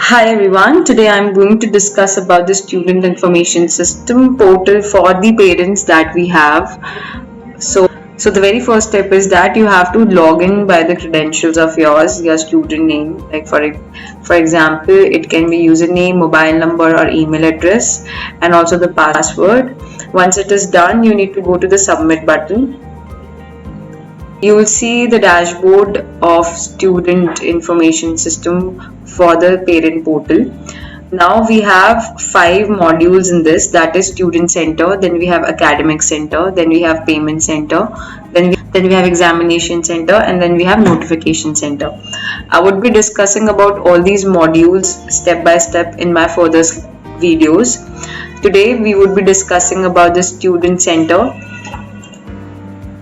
Hi everyone, today I'm going to discuss about the student information system portal for the parents that we have. So the very first step is that you have to log in by the credentials of yours, your student name. Like for example, it can be username, mobile number or email address and also the password. Once it is done, you need to go to the submit button. You will see the dashboard of student information system for the parent portal. Now we have 5 modules in this, that is student center, then we have academic center, then we have payment center, then we have examination center, and then we have notification center. I would be discussing about all these modules step by step in my further videos. Today we would be discussing about the student center.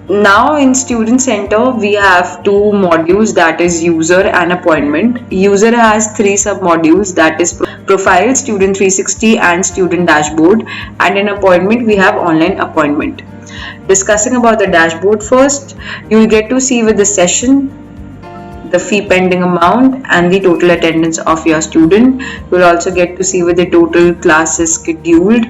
Now in student center we have 2 modules, that is user and appointment. User has 3 sub-modules, that is profile, student 360 and student dashboard, and in appointment we have online appointment. Discussing about the dashboard first, you will get to see with the session, the fee pending amount and the total attendance of your student. You will also get to see with the total classes scheduled,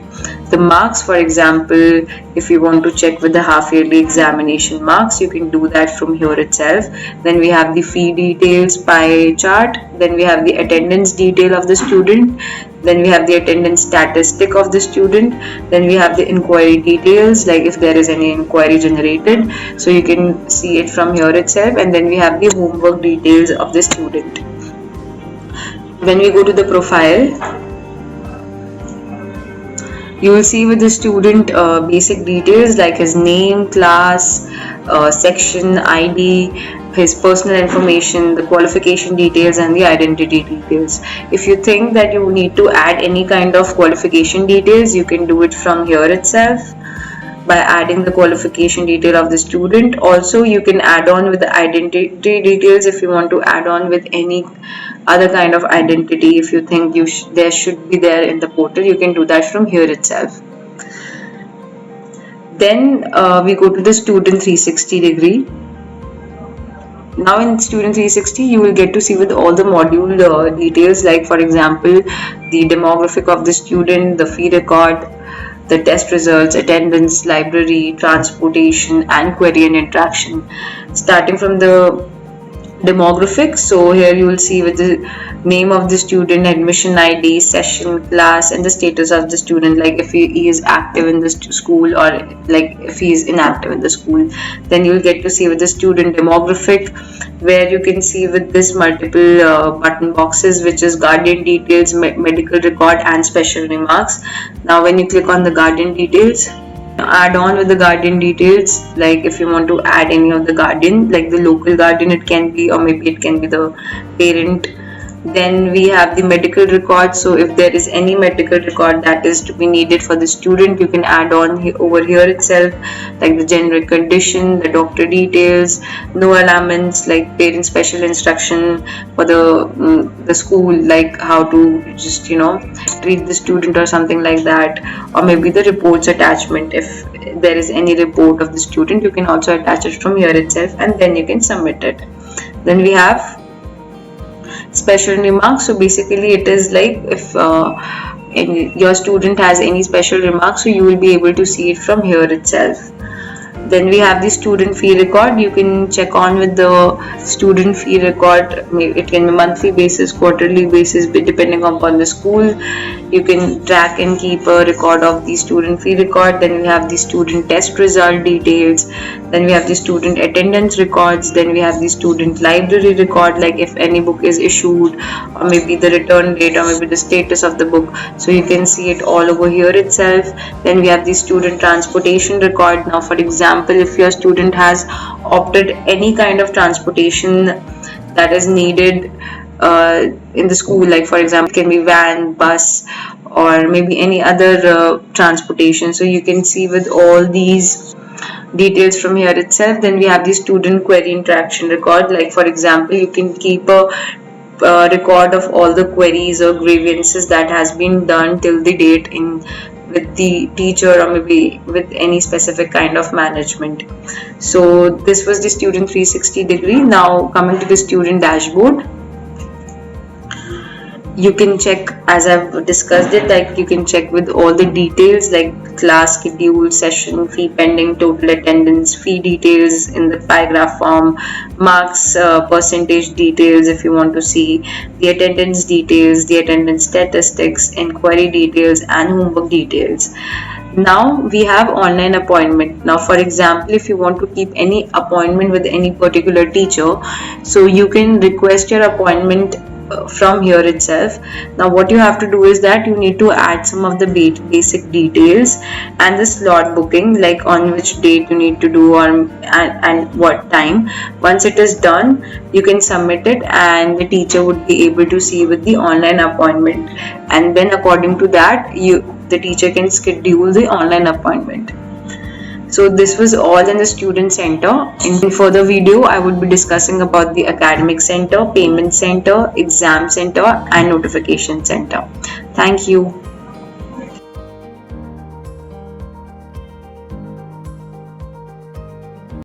the marks. For example, if you want to check with the half yearly examination marks, you can do that from here itself. Then we have the fee details pie chart, then we have the attendance detail of the student, then we have the attendance statistic of the student, then we have the inquiry details, like if there is any inquiry generated, so you can see it from here itself, and then we have the homework details of the student. When we go to the profile, you will see with the student basic details like his name, class, section, ID, his personal information, the qualification details and the identity details. If you think that you need to add any kind of qualification details, you can do it from here itself by adding the qualification detail of the student. Also, you can add on with the identity details if you want to add on with any other kind of identity. If you think there should be there in the portal, you can do that from here itself. Then we go to the student 360 degree. Now in student 360 you will get to see with all the module details, like for example the demographic of the student, the fee record, the test results, attendance, library, transportation and query and interaction. Starting from the demographics, so here you will see with the name of the student, admission ID, session, class and the status of the student, like if he is active in the school or like if he is inactive in the school. Then you will get to see with the student demographic, where you can see with this multiple button boxes, which is guardian details, medical record and special remarks. Now when you click on the guardian details, add on with the guardian details, like if you want to add any of the guardian, like the local guardian it can be, or maybe it can be the parent. Then we have the medical record, so if there is any medical record that is to be needed for the student, you can add on over here itself, like the general condition, the doctor details, no alarments, like parent special instruction for the school, like how to just treat the student or something like that, or maybe the reports attachment. If there is any report of the student, you can also attach it from here itself and then you can submit it. Then we have special remarks. So basically it is like if your student has any special remarks, so you will be able to see it from here itself. Then we have the student fee record. You can check on with the student fee record. It can be monthly basis, quarterly basis, depending upon the school. You can track and keep a record of the student fee record. Then we have the student test result details. Then we have the student attendance records. Then we have the student library record, like if any book is issued, or maybe the return date, or maybe the status of the book. So you can see it all over here itself. Then we have the student transportation record. Now for example, if your student has opted any kind of transportation that is needed in the school, like for example it can be van, bus or maybe any other transportation, so you can see with all these details from here itself. Then we have the student query interaction record, like for example you can keep a record of all the queries or grievances that has been done till the date with the teacher or maybe with any specific kind of management. So this was the student 360 degree. Now coming to the student dashboard. You can check, as I've discussed it, like you can check with all the details like class schedule, session fee pending, total attendance, fee details in the paragraph form, marks, percentage details if you want to see, the attendance details, the attendance statistics, inquiry details, and homework details. Now we have online appointment. Now for example, if you want to keep any appointment with any particular teacher, so you can request your appointment from here itself. Now what you have to do is that you need to add some of the basic details and the slot booking, like on which date you need to do or and what time. Once it is done, you can submit it and the teacher would be able to see with the online appointment, and then according to that the teacher can schedule the online appointment. So this was all in the student center. In further video, I would be discussing about the academic center, payment center, exam center, and notification center. Thank you.